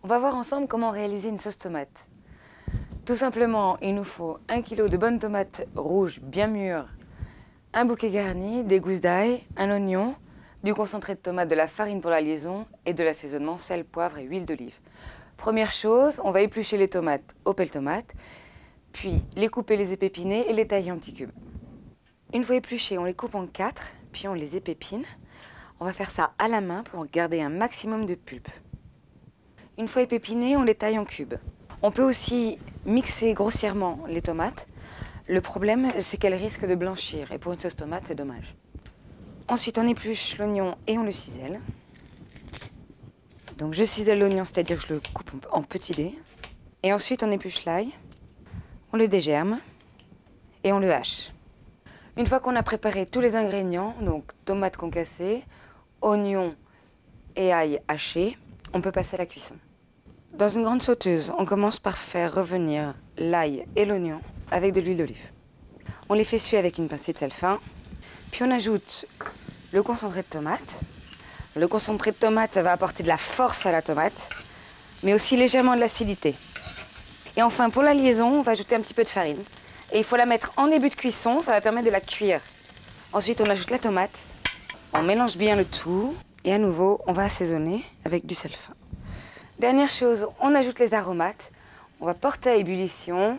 On va voir ensemble comment réaliser une sauce tomate. Tout simplement, il nous faut 1 kg de bonnes tomates rouges bien mûres, un bouquet garni, des gousses d'ail, un oignon, du concentré de tomate, de la farine pour la liaison et de l'assaisonnement sel, poivre et huile d'olive. Première chose, on va éplucher les tomates au pelle-tomate, puis les couper, les épépiner et les tailler en petits cubes. Une fois épluchés, on les coupe en 4, puis on les épépine. On va faire ça à la main pour garder un maximum de pulpe. Une fois épépinés, on les taille en cubes. On peut aussi mixer grossièrement les tomates. Le problème, c'est qu'elles risquent de blanchir et pour une sauce tomate, c'est dommage. Ensuite, on épluche l'oignon et on le cisèle. Donc je cisèle l'oignon, c'est-à-dire que je le coupe en petits dés. Et ensuite, on épluche l'ail, on le dégerme et on le hache. Une fois qu'on a préparé tous les ingrédients, donc tomates concassées, oignons et ail haché, on peut passer à la cuisson. Dans une grande sauteuse, on commence par faire revenir l'ail et l'oignon avec de l'huile d'olive. On les fait suer avec une pincée de sel fin, puis on ajoute le concentré de tomate. Le concentré de tomate va apporter de la force à la tomate, mais aussi légèrement de l'acidité. Et enfin, pour la liaison, on va ajouter un petit peu de farine. Et il faut la mettre en début de cuisson, ça va permettre de la cuire. Ensuite, on ajoute la tomate, on mélange bien le tout, et à nouveau, on va assaisonner avec du sel fin. Dernière chose, on ajoute les aromates, on va porter à ébullition,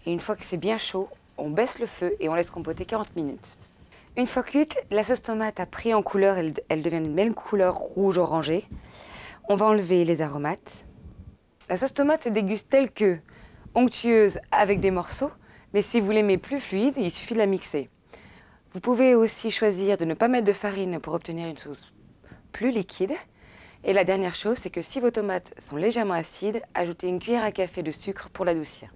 et une fois que c'est bien chaud, on baisse le feu et on laisse compoter 40 minutes. Une fois cuite, la sauce tomate a pris en couleur, elle devient une belle couleur rouge-orangée. On va enlever les aromates. La sauce tomate se déguste telle que, onctueuse avec des morceaux, mais si vous l'aimez plus fluide, il suffit de la mixer. Vous pouvez aussi choisir de ne pas mettre de farine pour obtenir une sauce plus liquide. Et la dernière chose, c'est que si vos tomates sont légèrement acides, ajoutez une cuillère à café de sucre pour l'adoucir.